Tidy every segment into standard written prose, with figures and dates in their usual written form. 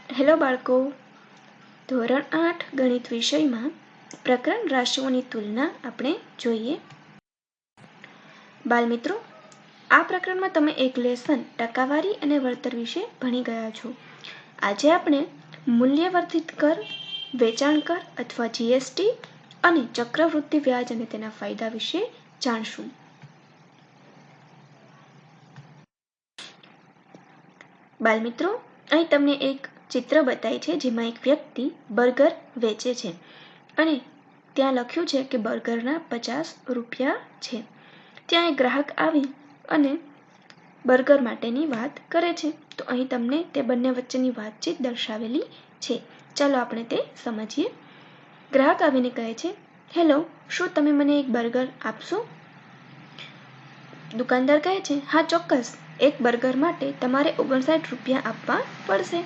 Hello બાળકો, ધોરણ 8 ગણિત વિષયમાં પ્રકરણ રાશિઓની તુલના આપણે જોઈએ. બાળમિત્રો, આ પ્રકરણમાં તમે એક લેસન ટકાવારી અને વળતર વિશે ભણી ગયા છો. આજે આપણે મૂલ્યવર્ધિત કર, વેચાણ કર અથવા જીએસટી અને ચક્રવૃદ્ધિ વ્યાજ અને તેના ફાયદા વિશે જાણશું. બાળમિત્રો, અહીં તમને એક ચિત્ર બતાય છે જેમાં એક વ્યક્તિ બર્ગર વેચે છે અને ત્યાં લખ્યું છે કે બર્ગરના 50 રૂપિયા છે. ત્યાં એક ગ્રાહક આવી અને બર્ગર માટેની વાત કરે છે. તો અહીં તમને તે બંને વચ્ચેની વાતચીત દર્શાવેલી છે. ચાલો આપણે તે સમજીએ. ગ્રાહક આવીને કહે છે, હેલો, શું તમે મને એક બર્ગર આપશો? દુકાનદાર કહે છે, હા ચોક્કસ, એક બર્ગર માટે તમારે 59 રૂપિયા આપવા પડશે.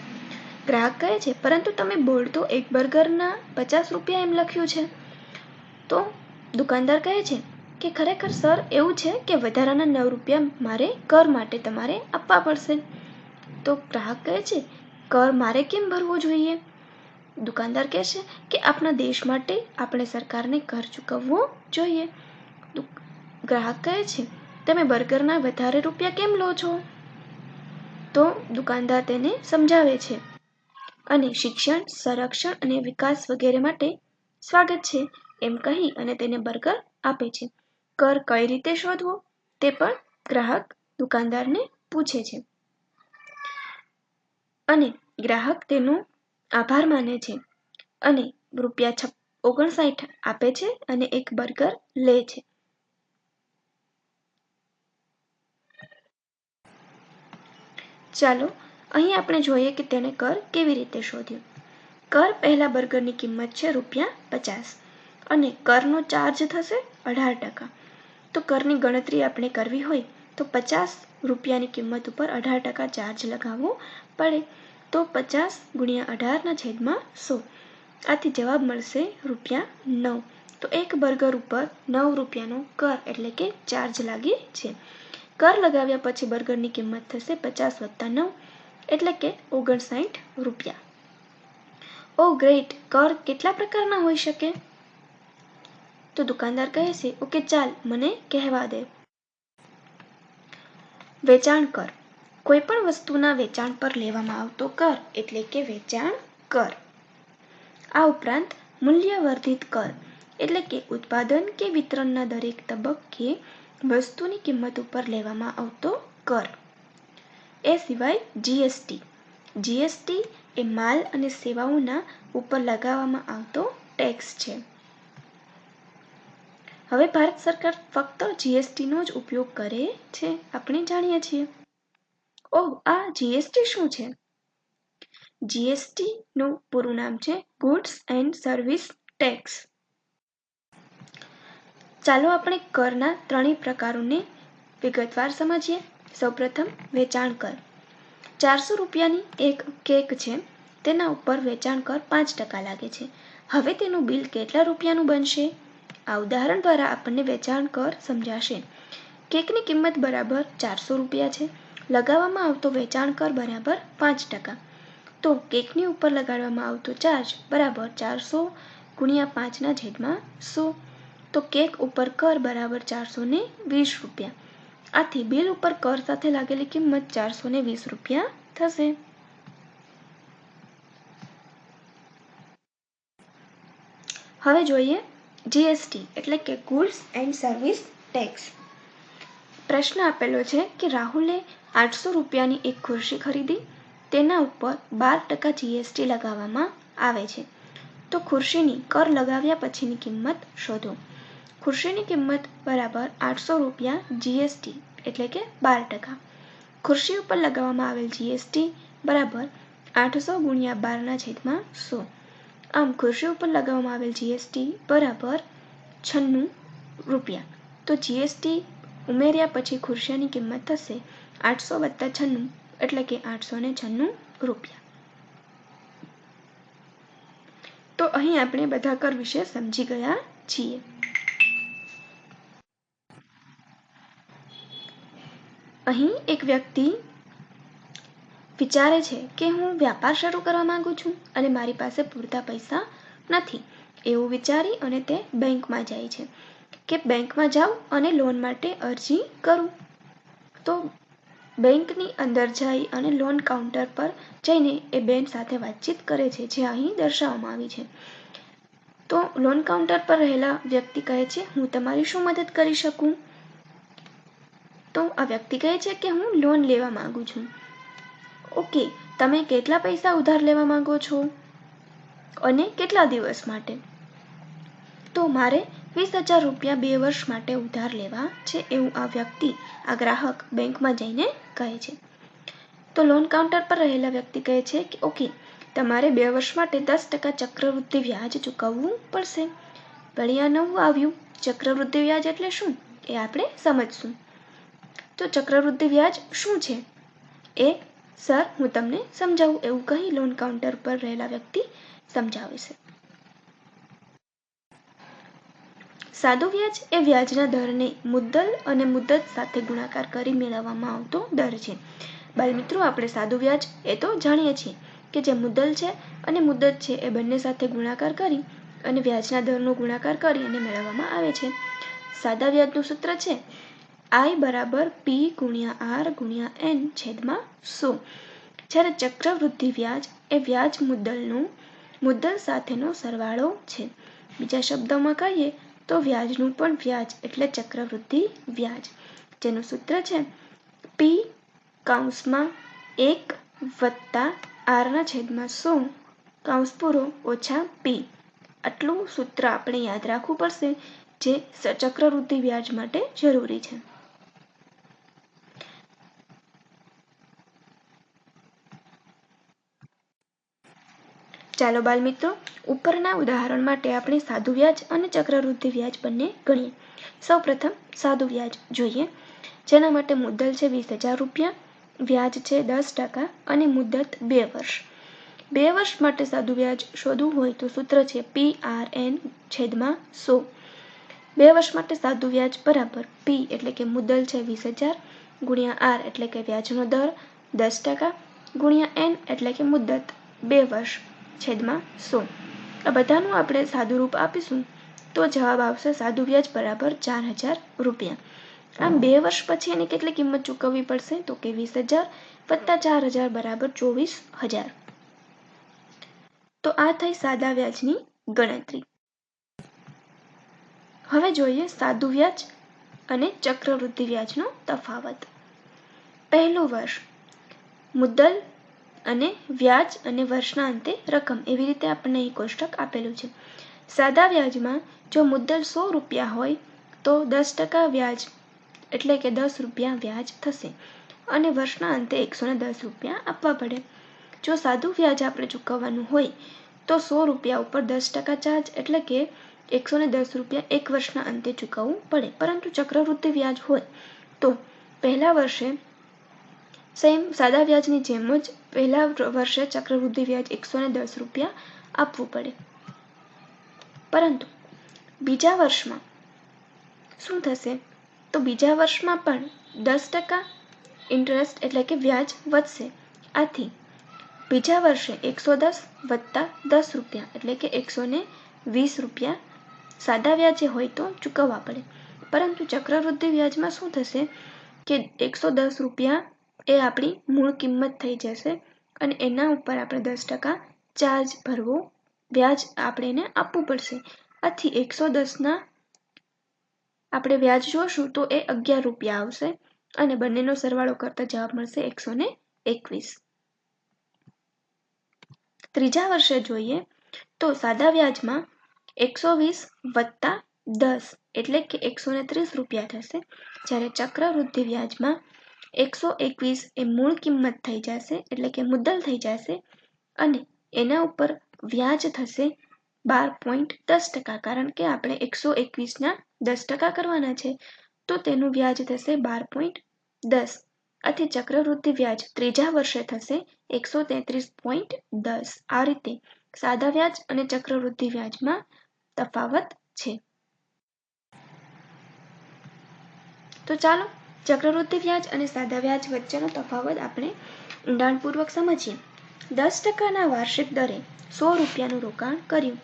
ગ્રાહક કહે છે, પરંતુ તમે બોર્ડ તો એક બર્ગરના 50 રૂપિયા એમ લખ્યું છે. તો દુકાનદાર કહે છે કે ખરેખર સર એવું છે કે વધારાના 9 રૂપિયા મારે કર માટે તમારે આપવા પડશે. તો ગ્રાહક કહે છે, કર મારે કેમ ભરવો જોઈએ? દુકાનદાર કહે છે કે આપણા દેશ માટે આપણે સરકારને કર ચૂકવવો જોઈએ. ગ્રાહક કહે છે, તમે બર્ગરના વધારે રૂપિયા કેમ લો છો? તો દુકાનદાર તેને સમજાવે છે અને શિક્ષણ, સંરક્ષણ અને વિકાસ વગેરે માટે સ્વાગત છે એમ કહી અને તેને બર્ગર આપે છે. કર કઈ રીતે શોધવો તે પણ ગ્રાહક દુકાનદારને પૂછે છે અને ગ્રાહક તેનો આભાર માને છે અને રૂપિયા 59 આપે છે અને એક બર્ગર લે છે. ચાલો અહીં આપણે જોઈએ કે તેણે કર કેવી રીતે શોધ્યો. કર પહેલા બર્ગરની કિંમત છે ₹50 અને કરનો ચાર્જ થશે 18%. તો કરની ગણતરી આપણે કરવી હોય તો 50 રૂપિયાની કિંમત ઉપર 18% ચાર્જ લગાવવો પડે. તો 50 × 18/100. આથી જવાબ મળશે ₹9. તો એક બર્ગર ઉપર 9 રૂપિયાનો કર એટલે કે ચાર્જ લાગે છે. કર લગાવ્યા પછી બર્ગરની કિંમત થશે 50 + 9 એટલે કે 59 રૂપિયા. ઓ ગ્રેટ, કર કેટલા પ્રકારના હોઈ શકે? તો દુકાનદાર કહે છે, ઓકે ચાલ મને કહેવા દે. વેચાણ કર. કોઈ પણ વસ્તુના વેચાણ પર લેવામાં આવતો કર એટલે કે વેચાણ કર. આ ઉપરાંત મૂલ્યવર્ધિત કર એટલે કે ઉત્પાદન કે વિતરણના દરેક તબક્કે વસ્તુની કિંમત ઉપર લેવામાં આવતો કર. એ સિવાય જીએસટી. જીએસટી એ માલ અને સેવાઓના ઉપર લગાવવામાં આવતો ટેક્સ છે. હવે ભારત સરકાર ફક્ત જીએસટીનો જ ઉપયોગ કરે છે, આપણે જાણીએ છીએ. ઓહ, આ જીએસટી શું છે? જીએસટીનું પૂરું નામ છે ગુડ્સ એન્ડ સર્વિસ ટેક્સ. ચાલો આપણે કરના ત્રણેય પ્રકારોને વિગતવાર સમજીએ. સૌપ્રથમ વેચાણ કર. 400 રૂપિયાની એક કેક છે, તેના ઉપર વેચાણ કર 5% લાગે છે. હવે તેનું બિલ કેટલા રૂપિયાનું બનશે? આ ઉદાહરણ દ્વારા આપણને વેચાણ કર સમજાશે. કેકની કિંમત બરાબર 400 રૂપિયા છે. લગાવવામાં આવતો વેચાણ કર બરાબર 5%. તો કેકની ઉપર લગાડવામાં આવતો ચાર્જ બરાબર 400 × 5/100. તો કેક ઉપર કર બરાબર 420 રૂપિયા. આથી બિલ ઉપર કર સાથે લાગેલી કિંમત 420 રૂપિયા થશે. હવે જોઈએ જીએસટી એટલે કે ગુડ્સ એન્ડ સર્વિસ ટેક્સ. પ્રશ્ન આપેલો છે કે રાહુલે 800 રૂપિયાની એક ખુરશી ખરીદી, તેના ઉપર 12% જીએસટી લગાવવામાં આવે છે. તો ખુરશીની કર લગાવ્યા પછીની કિંમત શોધો. ખુરશીની કિંમત બરાબર 800 રૂપિયા જીએસટી એટલે કે 12%. ખુરશી ઉપર લગાવવામાં આવેલ જીએસટી બરાબર 800 × 12/100. આમ ખુરશી ઉપર લગાવવામાં આવેલ જીએસટી બરાબર 96 રૂપિયા. તો જીએસટી ઉમેર્યા પછી ખુરશીની કિંમત થશે 800 + 96 એટલે કે 896 રૂપિયા. તો અહીં આપણે બધા કર વિશે સમજી ગયા છીએ. અહીં એક વ્યક્તિ વિચારે છે કે હું વ્યાપાર શરૂ કરવા માંગુ છું અને મારી પાસે પૂરતા પૈસા નથી, એવું વિચારી અને તે બેંકમાં જાય છે કે બેંકમાં જાઉં અને લોન માટે અરજી કરું. તો બેંકની અંદર જઈ અને લોન કાઉન્ટર પર જઈને એ બેન સાથે વાતચીત કરે છે, જે અહીં દર્શાવવામાં આવી છે. તો લોન કાઉન્ટર પર રહેલા વ્યક્તિ કહે છે, હું તમારી શું મદદ કરી શકું? તો આ વ્યક્તિ કહે છે કે હું લોન લેવા માંગુ છું. ઓકે, તમે કેટલા પૈસા ઉધાર લેવા માંગો છો અને કેટલા દિવસ માટે? તો મારે 20,000 રૂપિયા 2 વર્ષ માટે ઉધાર લેવા છે, એવું આ વ્યક્તિ, આ ગ્રાહક બેંકમાં જઈને કહે છે. તો લોન કાઉન્ટર પર રહેલા વ્યક્તિ કહે છે કે ઓકે, તમારે 2 વર્ષ માટે 10% ચક્રવૃદ્ધિ વ્યાજ ચૂકવવું પડશે. વળી આ નવું આવ્યું, ચક્રવૃદ્ધિ વ્યાજ એટલે શું એ આપણે સમજશું. તો ચક્રવૃદ્ધિ વ્યાજ શું છે એ સર હું તમને સમજાવું, એવું કહી લોન કાઉન્ટર પર રહેલા વ્યક્તિ સમજાવે છે. સાદું વ્યાજ એ વ્યાજના દરને મુદ્દલ અને મુદ્દત સાથે ગુણાકાર કરી મેળવવામાં આવતો દર છે. બાળમિત્રો, આપણે સાદું વ્યાજ એ તો જાણીએ છીએ કે જે મુદ્દલ છે અને મુદ્દત છે એ બંને સાથે ગુણાકાર કરી અને વ્યાજના દરનો ગુણાકાર કરી અને મેળવવામાં આવે છે. સાદા વ્યાજનું સૂત્ર છે I = P × R × N છેદમાં 100. જ્યારે ચક્રવૃદ્ધિ વ્યાજ એ વ્યાજ મુદ્દલનો મુદ્દલ સાથેનો સરવાળો છે. બીજા શબ્દોમાં કહીએ તો વ્યાજનું પણ વ્યાજ એટલે ચક્રવૃદ્ધિ વ્યાજ, જેનું સૂત્ર છે P = 1 + R/100 - P. આટલું સૂત્ર આપણે યાદ રાખવું પડશે, જે ચક્રવૃદ્ધિ વ્યાજ માટે જરૂરી છે. ચાલો બાળમિત્રો, ઉપરના ઉદાહરણ માટે આપણે સાદું વ્યાજ અને ચક્રવૃદ્ધિ વ્યાજ બંને ગણીએ. સૌપ્રથમ સાદું વ્યાજ જોઈએ, જેના માટે મુદ્દલ છે 20,000 રૂપિયા, વ્યાજ છે 10% અને મુદ્દત 2 વર્ષ. 2 વર્ષ માટે સાદું વ્યાજ શોધવું હોય તો સૂત્ર છે PRN/100. 2 વર્ષ માટે સાદું વ્યાજ બરાબર P એટલે કે મુદ્દલ છે 20,000 × R એટલે કે વ્યાજનો દર 10% × N એટલે કે મુદ્દત 2 વર્ષ છેદમાં 100. આ બધાનું આપણે સાદું રૂપ આપીશું તો જવાબ આવશે સાદું વ્યાજ બરાબર 4,000 રૂપિયા. આમ 2 વર્ષ પછી એની કેટલી કિંમત ચૂકવવી પડશે? તો કે 20,000 + 4,000 બરાબર 24,000. તો આ થઈ સાદા વ્યાજની ગણતરી. હવે જોઈએ સાદું વ્યાજ અને ચક્રવૃદ્ધિ વ્યાજનો તફાવત. પહેલું વર્ષ, મુદ્દલ અને વ્યાજ અને વર્ષના અંતે રકમ, એવી રીતે આપણને અહીં કોષ્ટક આપેલું છે. સાદા વ્યાજમાં જો મુદ્દલ 100 રૂપિયા હોય તો 10% વ્યાજ એટલે કે 10 રૂપિયા વ્યાજ થશે અને વર્ષના અંતે 110 રૂપિયા આપવા પડે. જો સાદું વ્યાજ આપણે ચૂકવવાનું હોય તો 100 રૂપિયા ઉપર 10% ચાર્જ એટલે કે 110 રૂપિયા એક વર્ષના અંતે ચૂકવવું પડે. પરંતુ ચક્રવૃદ્ધિ વ્યાજ હોય તો પહેલા વર્ષે સેમ સાદા વ્યાજની જેમ જ પહેલા વર્ષે ચક્રવૃદ્ધિ વ્યાજ 110 રૂપિયા આપવું પડે. પરંતુ બીજા વર્ષમાં શું થશે? તો બીજા વર્ષમાં પણ 10% ઇન્ટરેસ્ટ એટલે કે વ્યાજ વધશે. આથી બીજા વર્ષે 110 + 10 રૂપિયા એટલે કે 120 રૂપિયા સાદા વ્યાજે હોય તો ચૂકવવા પડે. પરંતુ ચક્રવૃદ્ધિ વ્યાજમાં શું થશે કે 110 રૂપિયા એ આપણી મૂળ કિંમત થઈ જશે અને એના ઉપર આપણે 10% ચાર્જ ભરવો, વ્યાજ આપણે એને આપવું પડશે. આથી 110ના આપણે વ્યાજ જોશું તો એ 11 રૂપિયા આવશે અને બંનેનો સરવાળો કરતા જવાબ મળશે 121. ત્રીજા વર્ષે જોઈએ તો સાદા વ્યાજમાં 120 + 10 એટલે કે 130 રૂપિયા થશે. જ્યારે ચક્રવૃદ્ધિ વ્યાજમાં 121 એ મૂળ કિંમત થઈ જશે એટલે કે મુદ્દલ થઈ જશે અને એના ઉપર વ્યાજ થશે 12.10%, કારણ કે આપણે 121ના 10% કરવાના છે તો તેનું વ્યાજ થશે 12.10. આથી ચક્રવૃદ્ધિ વ્યાજ ત્રીજા વર્ષે થશે 133.10. આ રીતે સાદા વ્યાજ અને ચક્રવૃદ્ધિ વ્યાજમાં તફાવત છે. તો ચાલો ચક્રવૃદ્ધિ વ્યાજ અને સાદા વ્યાજ વચ્ચેનો તફાવત આપણે ઊંડાણપૂર્વક સમજીએ. 10% વાર્ષિક દરે 100 રૂપિયાનું રોકાણ કર્યું.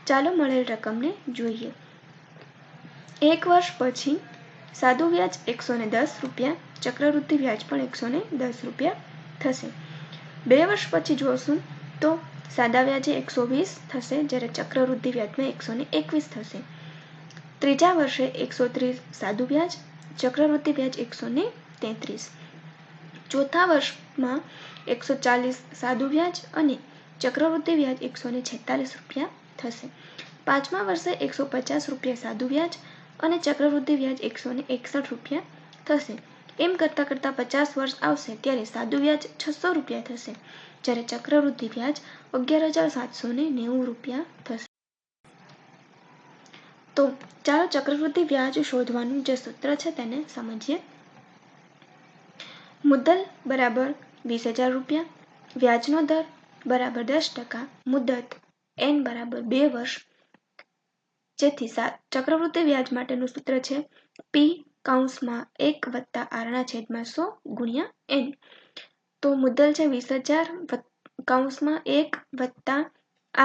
ચાલો મળેલ રકમને જોઈએ. 1 વર્ષ પછી સાદું વ્યાજ 110 રૂપિયા, ચક્રવૃદ્ધિ વ્યાજ પણ 110 રૂપિયા થશે. 2 વર્ષ પછી જોશું તો સાદા વ્યાજે 120 થશે, જ્યારે ચક્રવૃદ્ધિ વ્યાજમાં 121 થશે. ત્રીજા વર્ષે 130 સાદું વ્યાજ, ચક્રવૃદ્ધિ વ્યાજ 133. ચોથા વર્ષમાં 140 સાદું વ્યાજ અને ચક્રવૃદ્ધિ વ્યાજ 146 રૂપિયા થશે. પાંચમા વર્ષે 150 રૂપિયા સાદું વ્યાજ અને ચક્રવૃદ્ધિ વ્યાજ 161 રૂપિયા થશે. એમ કરતાં 50 વર્ષ આવશે ત્યારે સાદું વ્યાજ 600 રૂપિયા થશે, જ્યારે ચક્રવૃદ્ધિ વ્યાજ 11,790 રૂપિયા થશે. તો ચાલો ચક્રવૃદ્ધિ વ્યાજ શોધવાનું જે સૂત્ર છે તેને સમજીએ. મુદ્દલ બરાબર 20,000 રૂપિયા, વ્યાજનો દર બરાબર 10%, મુદત n બરાબર 2 વર્ષ. જેથી ચક્રવૃદ્ધિ વ્યાજ માટેનું સૂત્ર છે P(1 + R/100 × n). તો મુદ્દલ છે 20,000 (1 +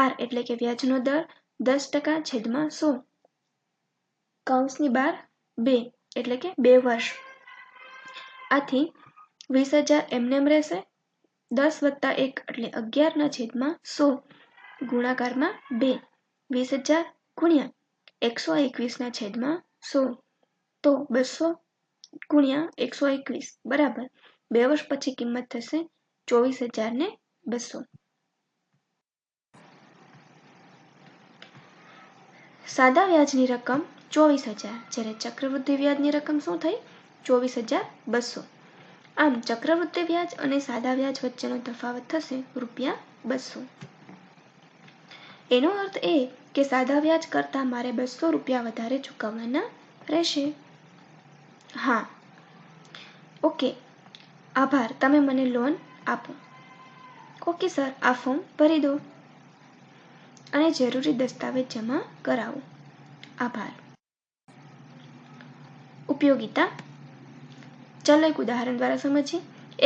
R એટલે કે વ્યાજનો દર 10%/100 (2 એટલે કે 2 વર્ષ). આથી 20,000 એમનેમ રહેશે, 10 + 1 એટલે 11/100 (2). 20,000 × 121/100 તો 200 × 121 બરાબર 2 વર્ષ પછી કિંમત થશે 24,200. સાદા વ્યાજની રકમ 24,000, જ્યારે ચક્રવૃદ્ધિ વ્યાજની રકમ શું થઈ? 24,200. આમ ચક્રવૃદ્ધિ વ્યાજ અને સાદા વ્યાજ વચ્ચેનો તફાવત થશે ₹200. એનો અર્થ એ કે સાદા વ્યાજ કરતાં મારે 200 રૂપિયા વધારે ચૂકવવાના રહેશે. હા, ઓકે, આભાર, તમે મને લોન આપો. ઓકે સર, આ ફોર્મ ભરી દો અને જરૂરી દસ્તાવેજ જમા કરાવો. આભાર. ઉપયોગિતા. ચાલો એક ઉદાહરણ દ્વારા સમજીએ.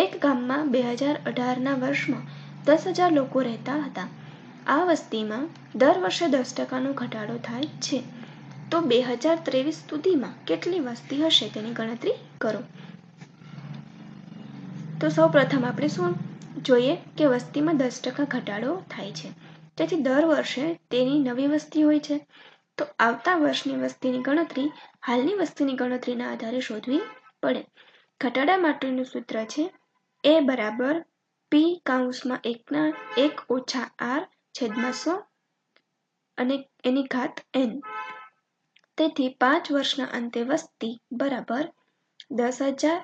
એક ગામમાં 2018ના વર્ષમાં 10,000 લોકો રહેતા હતા. આ વસ્તીમાં દર વર્ષે 10%નો ઘટાડો થાય છે. તો 2023 સુધીમાં કેટલી વસ્તી હશે તેની ગણતરી કરો. તો સૌપ્રથમ આપણે શું જોઈએ કે વસ્તીમાં 10% ઘટાડો થાય છે, તેથી દર વર્ષે તેની નવી વસ્તી હોય છે. તો આવતા વર્ષની વસ્તીની ગણતરી હાલની વસ્તીની ગણતરીના આધારે શોધવી પડે. ઘટાડા માટેનું સૂત્ર છે A બરાબર P(1 - R/100 અને એની ઘાત n). તેથી 5 વર્ષના અંતે વસ્તી બરાબર 10,000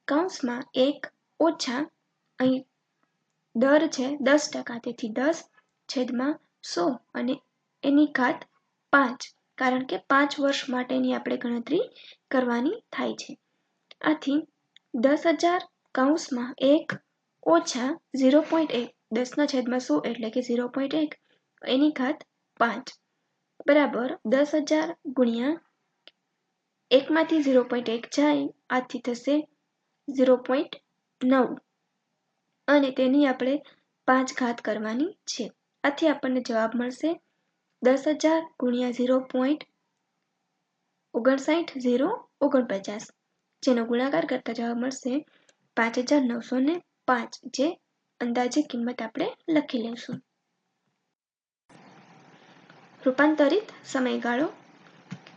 (1 - અહીં દર છે 10%, તેથી 10/100 અને એની ઘાત 5, કારણ કે 5 વર્ષ માટેની આપણે ગણતરી કરવાની થાય છે. આથી 10,000 (1 - 0.1 10/100 એટલે કે 0.1 એની ઘાત 5 બરાબર 10,000 ગુણ્યા 1 માંથી 0.1 જાય, આથી થશે 0.9 અને તેની આપણે 5 ઘાત કરવાની છે. આથી આપણને જવાબ મળશે 10,000 ગુણ્યા 0.59049, જેનો ગુણાકાર કરતા જવાબ મળશે 5,905, જે અંદાજે કિંમત આપણે લખી લઈશું. રૂપાંતરિત સમયગાળો.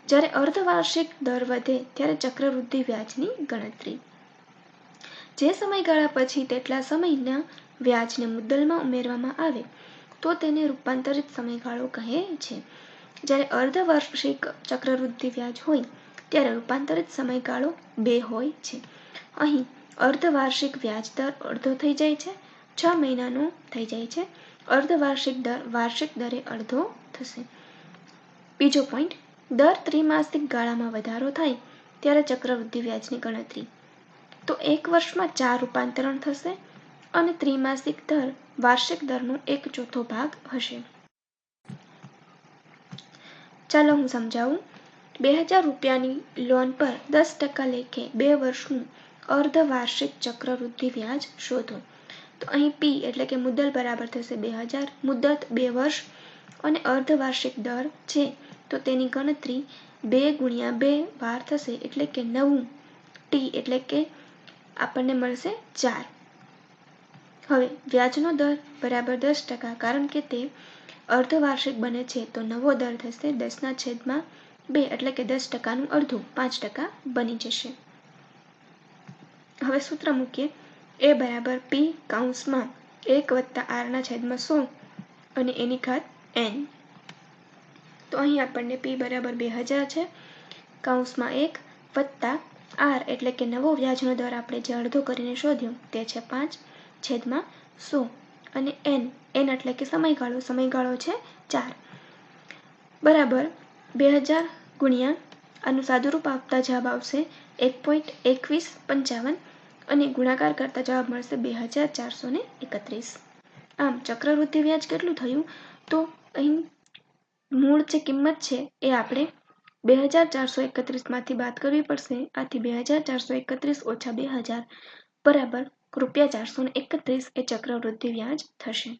જ્યારે અર્ધવાર્ષિક દર વધે ત્યારે ચક્રવૃદ્ધિ વ્યાજની ગણતરી. જે સમયગાળા પછી તેટલા સમયના વ્યાજને મુદ્દલમાં ઉમેરવામાં આવે તો તેને રૂપાંતરિત સમયગાળો કહે છે. જ્યારે અર્ધવાર્ષિક ચક્રવૃદ્ધિ વ્યાજ હોય ત્યારે રૂપાંતરિત સમયગાળો 2 હોય છે. અહીં અર્ધવાર્ષિક વ્યાજ દર અડધો થઈ જાય છે, 6 મહિનાનો થઈ જાય છે. અર્ધવાર્ષિક દર વાર્ષિક દરે અડધો થશે. બીજો પોઈન્ટ, દર ત્રિમાસિક ગાળામાં વધારો થાય ત્યારે ચક્રવૃદ્ધિ વ્યાજની ગણતરી. તો 1 વર્ષમાં 4 રૂપાંતરણ થશે અને ત્રિમાસિક દર વાર્ષિક દરનો 1/4 ભાગ હશે. ચાલો હું સમજાવું. 2,000 રૂપિયાની લોન પર 10% લેખે 2 વર્ષનું અર્ધવાર્ષિક ચક્રવૃદ્ધિ વ્યાજ શોધો. તો અહીં પી એટલે કે મુદ્દલ બરાબર થશે 2000, મુદ્દત 2 વર્ષ અને અર્ધવાર્ષિક દર છે તો તેની ગણતરી 2 ગુણ્યા 2 વાર થશે એટલે કે 9 ટી એટલે કે આપણને મળશે 4. હવે વ્યાજનો દર બરાબર 10%, કારણ કે તે અર્ધવાર્ષિક બને છે તો નવો દર થશે 10/2 એટલે કે 10%નું અડધું 5% બની જશે. હવે સૂત્ર મૂકીએ. એ બરાબર પી કૌંસમાં 1 + r/100 અને એની ઘાત n. તો અહીં આપણને પી બરાબર 2000 છે, કૌંસમાં 1 વત્તા r એટલે કે નવો વ્યાજનો દર આપણે જે અડધો કરીને શોધ્યો તે છે 5/100 અને n એટલે કે સમયગાળો છે 4 બરાબર 2000 ગુણ્યા આનું સાદુરૂપ આપતા જવાબ આવશે 1.2155 અને ગુણાકાર કરતા જવાબ મળશે 2431. આમ ચક્રવૃદ્ધિ વ્યાજ કેટલું થયું? તો અહીં મૂળ જે કિંમત છે એ આપણે 2431 માંથી બાદ કરવી પડશે. આથી 2431 ઓછા 2000 બરાબર ₹431 એ ચક્રવૃદ્ધિ વ્યાજ થશે.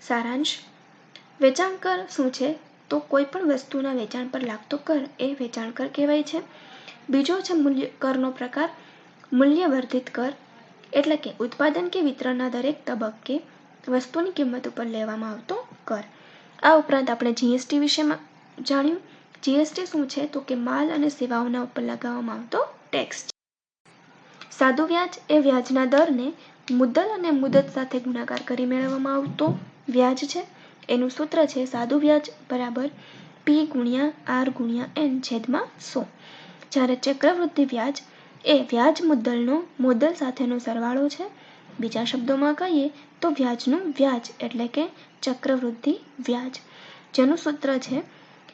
સારાંશ. વેચાણ કર શું છે? તો કોઈ પણ વસ્તુના વેચાણ પર લાગતો કર એ વેચાણ કર કહેવાય છે. બીજો છે કરનો પ્રકાર મૂલ્યવર્ધિત કર, એટલે કે ઉત્પાદન કે વિતરણના દરેક તબક્કે વસ્તુની કિંમત ઉપર લેવામાં આવતો કર. આ ઉપરાંત આપણે જીએસટી વિશે જાણ્યું. જીએસટી શું છે? તો કે માલ અને સેવાઓના ઉપર લગાવવામાં આવતો ટેક્સ છે. સાદું વ્યાજ એ વ્યાજના દરને મુદ્દલ અને મુદત સાથે ગુણાકાર કરી મેળવવામાં આવતો વ્યાજ છે. એનું સૂત્ર છે સાદું વ્યાજ બરાબર પી ગુણ્યા r ગુણ્યા n/100. જ્યારે ચક્રવૃદ્ધિ વ્યાજ એ વ્યાજ મુદ્દલનો મુદ્દલ સાથેનો સરવાળો છે. બીજા શબ્દોમાં કહીએ તો વ્યાજનું વ્યાજ એટલે કે ચક્રવૃદ્ધિ વ્યાજ, જેનું સૂત્ર છે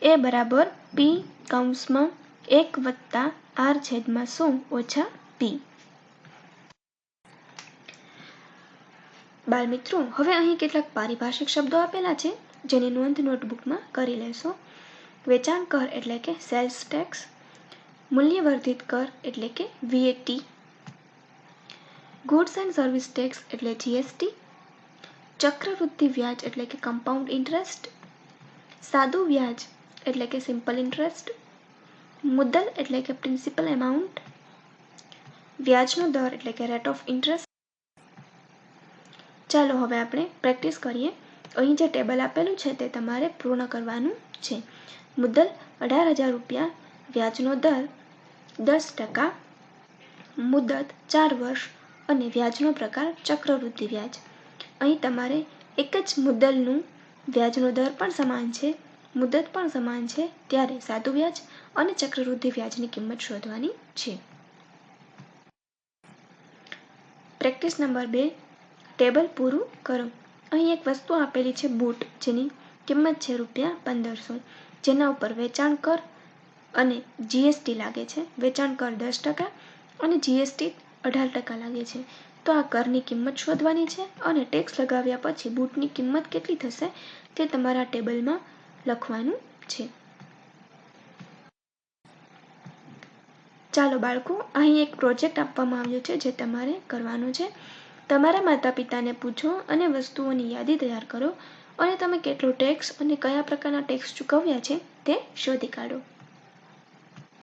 એ બરાબર પી કૌંસમાં 1 વત્તા r/100 ઓછા પી. બાળમિત્રો, હવે અહીં કેટલાક પારિભાષિક શબ્દો આપેલા છે જેની નોંધ નોટબુકમાં કરી લેશો. વેચાણ કર એટલે કે સેલ્સ ટેક્સ, મૂલ્યવર્ધિત કર એટલે કે VAT, goods and service tax એટલે GST, ચક્રવૃદ્ધિ વ્યાજ એટલે કે કમ્પાઉન્ડ ઇન્ટરેસ્ટ, સાદું વ્યાજ એટલે કે સિમ્પલ ઇન્ટરેસ્ટ, મુદ્દલ એટલે કે પ્રિન્સિપલ એમાઉન્ટ, વ્યાજનો દર એટલે કે રેટ ઓફ ઇન્ટરેસ્ટ. ચાલો હવે આપણે પ્રેક્ટિસ કરીએ. અહીં જે ટેબલ આપેલું છે તે તમારે પૂર્ણ કરવાનું છે. મુદ્દલ ₹18,000, વ્યાજનો દર 10%, મુદત 4 વર્ષ અને વ્યાજનો પ્રકાર ચક્રવૃદ્ધિ વ્યાજ. અહીં તમારે એક જ મુદ્દલનું વ્યાજનો દર પણ સમાન છે, મુદત પણ સમાન છે, ત્યારે સાદું વ્યાજ અને ચક્રવૃદ્ધિ વ્યાજની કિંમત શોધવાની છે. Practice number 2. ટેબલ પૂરું કરો. અહીં એક વસ્તુ આપેલી છે બૂટ, જેની કિંમત છે ₹1500, જેના ઉપર વેચાણ કર અને GST લાગે છે. વેચાણ કર 10% અને GST 18% લાગે છે. તો આ કરની કિંમત શોધવાની છે અને ટેક્સ લગાવ્યા પછી બૂટની કિંમત કેટલી થશે તે તમારા ટેબલમાં લખવાનું છે. ચાલો બાળકો, અહીં એક પ્રોજેક્ટ આપવામાં આવ્યો છે જે તમારે કરવાનો છે. તમારા માતા પિતાને પૂછો અને વસ્તુઓની યાદી તૈયાર કરો અને તમે કેટલો ટેક્સ અને કયા પ્રકારના ટેક્સ ચૂકવ્યા છે તે શોધી કાઢો.